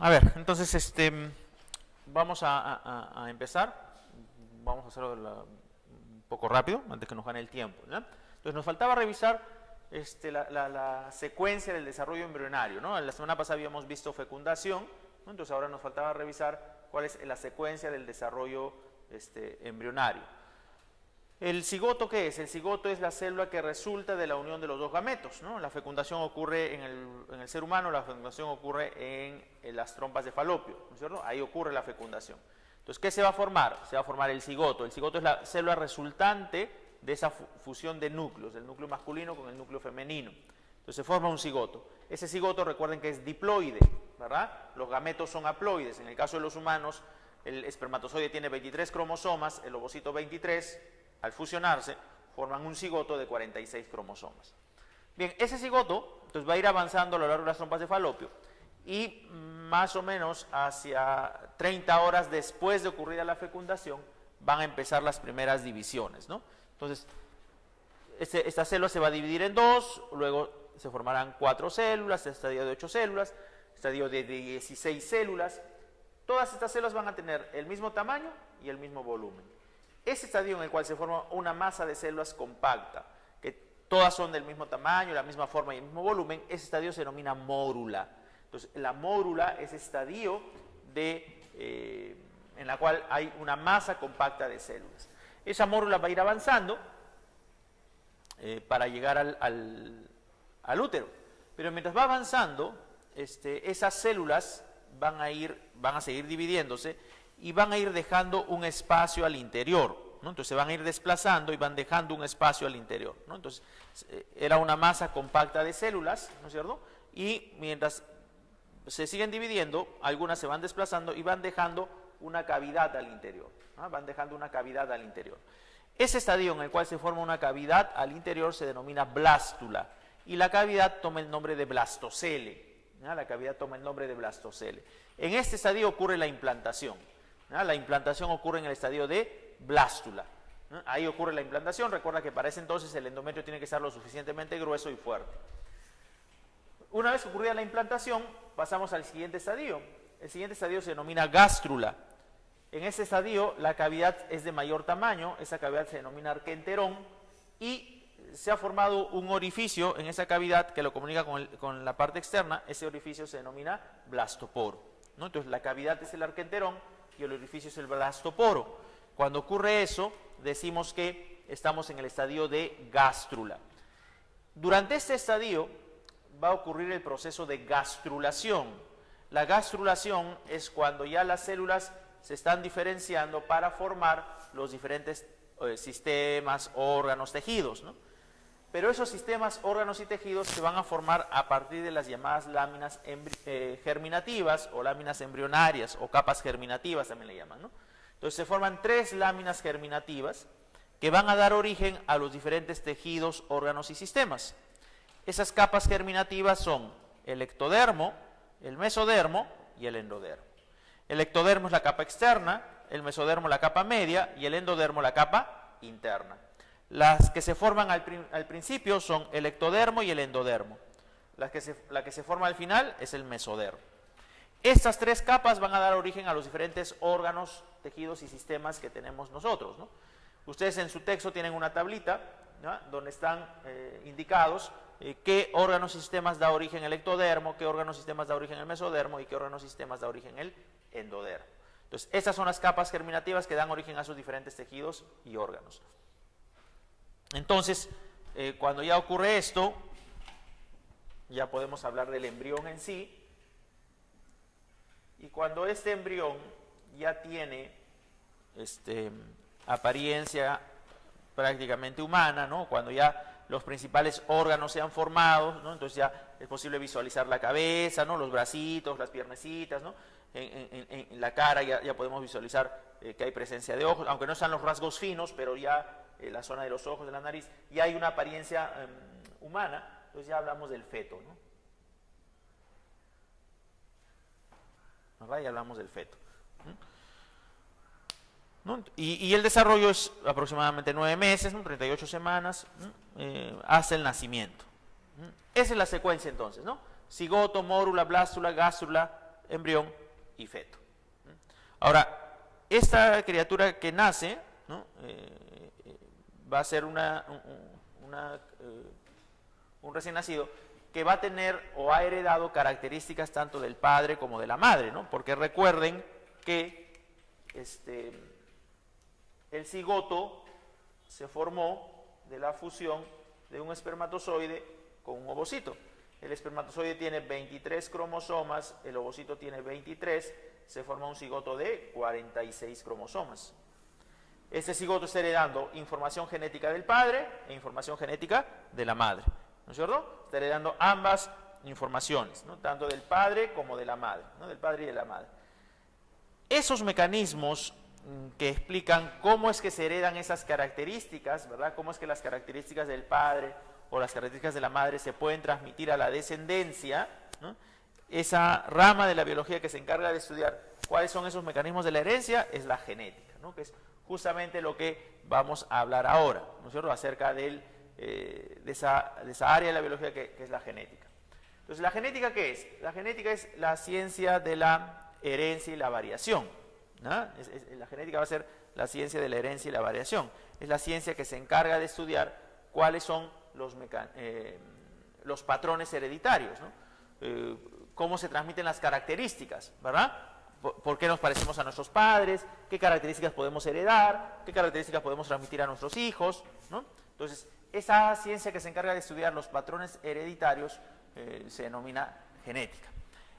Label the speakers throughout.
Speaker 1: A ver, entonces vamos a empezar. Vamos a hacerlo un poco rápido, antes que nos gane el tiempo, ¿no? Entonces nos faltaba revisar la secuencia del desarrollo embrionario, ¿no? La semana pasada habíamos visto fecundación, ¿no? Entonces ahora nos faltaba revisar cuál es la secuencia del desarrollo embrionario. ¿El cigoto qué es? El cigoto es la célula que resulta de la unión de los dos gametos, ¿no? La fecundación ocurre en el ser humano, la fecundación ocurre en las trompas de falopio, ¿no es cierto? Ahí ocurre la fecundación. Entonces, ¿qué se va a formar? Se va a formar el cigoto. El cigoto es la célula resultante de esa fusión de núcleos, del núcleo masculino con el núcleo femenino. Entonces se forma un cigoto. Ese cigoto, recuerden que es diploide, ¿verdad? Los gametos son haploides. En el caso de los humanos, el espermatozoide tiene 23 cromosomas, el ovocito 23, al fusionarse, forman un cigoto de 46 cromosomas. Bien, ese cigoto entonces, va a ir avanzando a lo largo de las trompas de falopio y más o menos hacia 30 horas después de ocurrida la fecundación van a empezar las primeras divisiones, ¿no? Entonces, esta célula se va a dividir en dos, luego se formarán 4 células, estadio de 8 células, estadio de 16 células. Todas estas células van a tener el mismo tamaño y el mismo volumen. Ese estadio en el cual se forma una masa de células compacta, que todas son del mismo tamaño, la misma forma y el mismo volumen, ese estadio se denomina mórula. Entonces, la mórula es estadio en la cual hay una masa compacta de células. Esa mórula va a ir avanzando para llegar al útero. Pero mientras va avanzando, esas células van a seguir dividiéndose y van a ir dejando un espacio al interior, ¿no? Entonces se van a ir desplazando y van dejando un espacio al interior, ¿no? Entonces era una masa compacta de células, ¿no es cierto? Y mientras se siguen dividiendo, algunas se van desplazando y van dejando una cavidad al interior, ¿no? Van dejando una cavidad al interior. Ese estadio en el cual se forma una cavidad al interior se denomina blástula y la cavidad toma el nombre de blastocele, ¿no? La cavidad toma el nombre de blastocele. En este estadio ocurre la implantación, ¿no? La implantación ocurre en el estadio de blástula, ¿no? Ahí ocurre la implantación. Recuerda que para ese entonces el endometrio tiene que estar lo suficientemente grueso y fuerte. Una vez ocurrida la implantación, pasamos al siguiente estadio. El siguiente estadio se denomina gástrula. En ese estadio la cavidad es de mayor tamaño, esa cavidad se denomina arquenterón y se ha formado un orificio en esa cavidad que lo comunica con la parte externa. Ese orificio se denomina blastoporo, ¿no? Entonces la cavidad es el arquenterón y el orificio es el blastoporo. Cuando ocurre eso, decimos que estamos en el estadio de gástrula. Durante este estadio va a ocurrir el proceso de gastrulación. La gastrulación es cuando ya las células se están diferenciando para formar los diferentes sistemas, órganos, tejidos, ¿no? Pero esos sistemas, órganos y tejidos se van a formar a partir de las llamadas láminas germinativas o láminas embrionarias o capas germinativas también le llaman, ¿no? Entonces se forman 3 láminas germinativas que van a dar origen a los diferentes tejidos, órganos y sistemas. Esas capas germinativas son el ectodermo, el mesodermo y el endodermo. El ectodermo es la capa externa, el mesodermo la capa media y el endodermo la capa interna. Las que se forman al principio son el ectodermo y el endodermo. La que se forma al final es el mesodermo. Estas 3 capas van a dar origen a los diferentes órganos, tejidos y sistemas que tenemos nosotros, ¿no? Ustedes en su texto tienen una tablita, ¿no?, donde están indicados qué órganos y sistemas da origen el ectodermo, qué órganos y sistemas da origen el mesodermo y qué órganos y sistemas da origen el endodermo. Entonces, estas son las capas germinativas que dan origen a sus diferentes tejidos y órganos. Entonces, cuando ya ocurre esto, ya podemos hablar del embrión en sí. Y cuando este embrión ya tiene apariencia prácticamente humana, ¿no?, cuando ya los principales órganos se han formado, ¿no?, entonces ya es posible visualizar la cabeza, ¿no?, los bracitos, las piernecitas, ¿no?, en la cara ya podemos visualizar que hay presencia de ojos, aunque no sean los rasgos finos, pero ya la zona de los ojos, de la nariz, ya hay una apariencia humana. Entonces ya hablamos del feto, ¿no? ¿Verdad? Ya hablamos del feto, ¿no? Y el desarrollo es aproximadamente 9 meses, ¿no?, 38 semanas, hasta el nacimiento. Esa es la secuencia entonces, ¿no? Cigoto, mórula, blástula, gástrula, embrión y feto. Ahora, esta criatura que nace, ¿no? Va a ser un recién nacido que va a tener o ha heredado características tanto del padre como de la madre, ¿no? Porque recuerden que el cigoto se formó de la fusión de un espermatozoide con un ovocito. El espermatozoide tiene 23 cromosomas, el ovocito tiene 23, se forma un cigoto de 46 cromosomas. Este cigoto está heredando información genética del padre e información genética de la madre, ¿no es cierto? Está heredando ambas informaciones, ¿no? Tanto del padre como de la madre, ¿no? Del padre y de la madre. Esos mecanismos que explican cómo es que se heredan esas características, ¿verdad? Cómo es que las características del padre o las características de la madre se pueden transmitir a la descendencia, ¿no? Esa rama de la biología que se encarga de estudiar cuáles son esos mecanismos de la herencia es la genética, ¿no? Que es justamente lo que vamos a hablar ahora, ¿no es cierto?, acerca de esa área de la biología que es la genética. Entonces, ¿la genética qué es? La genética es la ciencia de la herencia y la variación, ¿no? La genética va a ser la ciencia de la herencia y la variación. Es la ciencia que se encarga de estudiar cuáles son los patrones hereditarios, ¿no? Cómo se transmiten las características, ¿verdad? ¿Por qué nos parecemos a nuestros padres? ¿Qué características podemos heredar? ¿Qué características podemos transmitir a nuestros hijos? ¿No? Entonces, esa ciencia que se encarga de estudiar los patrones hereditarios se denomina genética.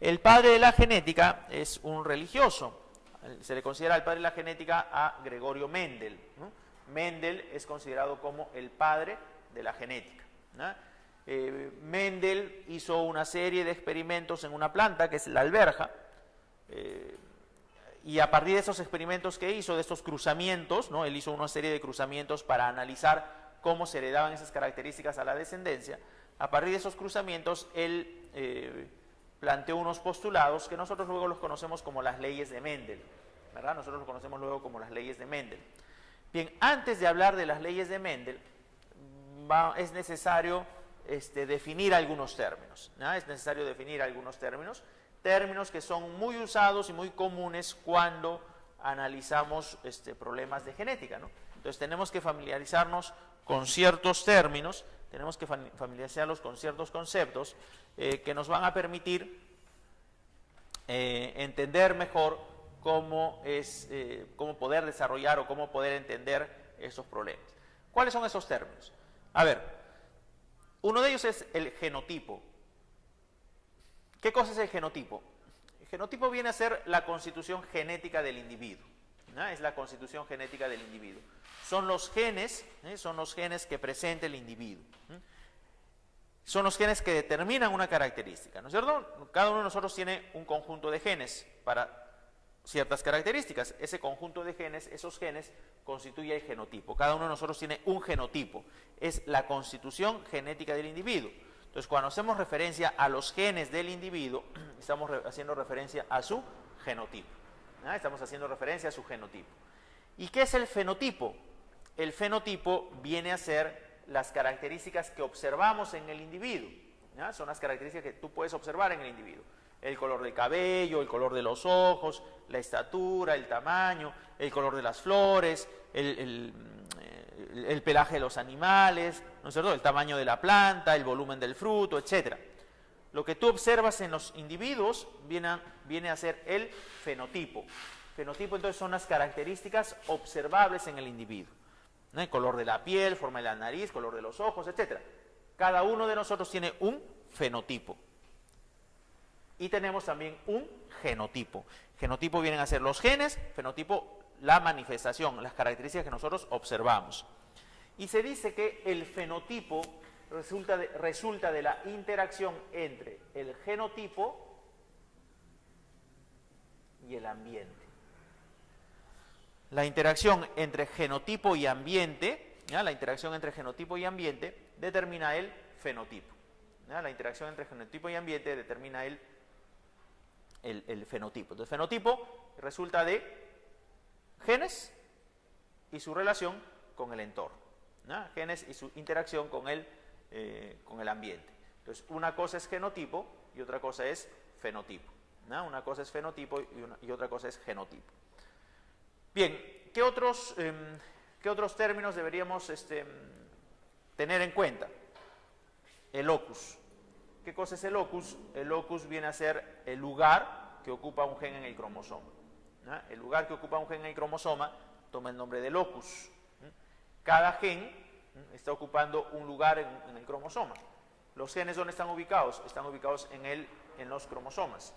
Speaker 1: El padre de la genética es un religioso. Se le considera el padre de la genética a Gregorio Mendel, ¿no? Mendel es considerado como el padre de la genética, ¿no? Mendel hizo una serie de experimentos en una planta que es la alberja, y a partir de esos experimentos que hizo, de estos cruzamientos, ¿no? Él hizo una serie de cruzamientos para analizar cómo se heredaban esas características a la descendencia. A partir de esos cruzamientos, él planteó unos postulados que nosotros luego los conocemos como las leyes de Mendel, ¿verdad? Nosotros los conocemos luego como las leyes de Mendel. Bien, antes de hablar de las leyes de Mendel, es necesario definir algunos términos, ¿no? Es necesario definir algunos términos que son muy usados y muy comunes cuando analizamos problemas de genética, ¿no? Entonces tenemos que familiarizarnos con ciertos términos, tenemos que familiarizarlos con ciertos conceptos que nos van a permitir entender mejor cómo poder desarrollar o cómo poder entender esos problemas. ¿Cuáles son esos términos? A ver, uno de ellos es el genotipo. ¿Qué cosa es el genotipo? El genotipo viene a ser la constitución genética del individuo, ¿no? Es la constitución genética del individuo. Son los genes que presenta el individuo. Son los genes que determinan una característica, ¿no es cierto? Cada uno de nosotros tiene un conjunto de genes para ciertas características. Ese conjunto de genes, esos genes, constituye el genotipo. Cada uno de nosotros tiene un genotipo. Es la constitución genética del individuo. Entonces, cuando hacemos referencia a los genes del individuo, estamos haciendo referencia a su genotipo, ¿no? Estamos haciendo referencia a su genotipo. ¿Y qué es el fenotipo? El fenotipo viene a ser las características que observamos en el individuo, ¿no? Son las características que tú puedes observar en el individuo. El color del cabello, el color de los ojos, la estatura, el tamaño, el color de las flores, el pelaje de los animales, ¿no es cierto?, el tamaño de la planta, el volumen del fruto, etc. Lo que tú observas en los individuos viene a ser el fenotipo. Fenotipo, entonces, son las características observables en el individuo, ¿no? El color de la piel, forma de la nariz, color de los ojos, etc. Cada uno de nosotros tiene un fenotipo. Y tenemos también un genotipo. Genotipo vienen a ser los genes, fenotipo la manifestación, las características que nosotros observamos. Y se dice que el fenotipo resulta de la interacción entre el genotipo y el ambiente. La interacción entre genotipo y ambiente, ¿ya? La interacción entre genotipo y ambiente determina el fenotipo, ¿ya? La interacción entre genotipo y ambiente determina el fenotipo. Entonces, fenotipo resulta de genes y su relación con el entorno, ¿no? Genes y su interacción con el ambiente. Entonces, una cosa es genotipo y otra cosa es fenotipo, ¿no? Una cosa es fenotipo y otra cosa es genotipo. Bien, ¿qué otros términos deberíamos tener en cuenta? El locus. ¿Qué cosa es el locus? El locus viene a ser el lugar que ocupa un gen en el cromosoma, ¿no? El lugar que ocupa un gen en el cromosoma toma el nombre de locus. Cada gen está ocupando un lugar en el cromosoma. ¿Los genes dónde están ubicados? Están ubicados en los cromosomas.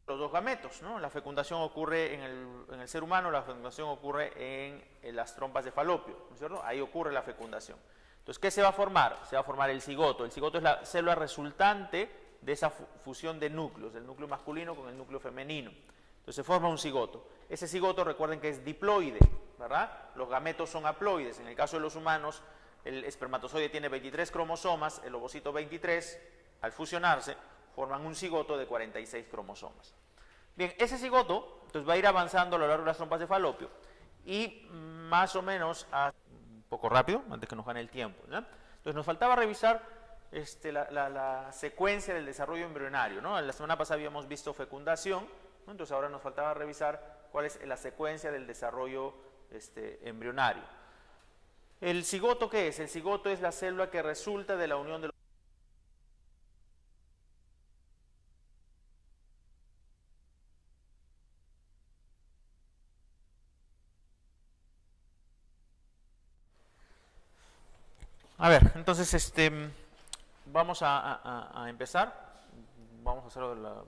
Speaker 1: Los dos gametos, ¿no? La fecundación ocurre en el ser humano, la fecundación ocurre en las trompas de falopio, ¿no es cierto? Ahí ocurre la fecundación. Entonces, ¿qué se va a formar? Se va a formar el cigoto. El cigoto es la célula resultante de esa fusión de núcleos, del núcleo masculino con el núcleo femenino. Entonces se forma un cigoto. Ese cigoto, recuerden que es diploide, ¿verdad? Los gametos son haploides. En el caso de los humanos, el espermatozoide tiene 23 cromosomas, el ovocito 23, al fusionarse, forman un cigoto de 46 cromosomas. Bien, ese cigoto entonces, va a ir avanzando a lo largo de las trompas de falopio y más o menos, un poco rápido, antes que nos gane el tiempo, ¿no? Entonces nos faltaba revisar la secuencia del desarrollo embrionario, ¿no? La semana pasada habíamos visto fecundación, ¿no? Entonces ahora nos faltaba revisar cuál es la secuencia del desarrollo embrionario. ¿El cigoto qué es? El cigoto es la célula que resulta de la unión de los... A ver, entonces vamos a empezar. Vamos a hacerlo de la...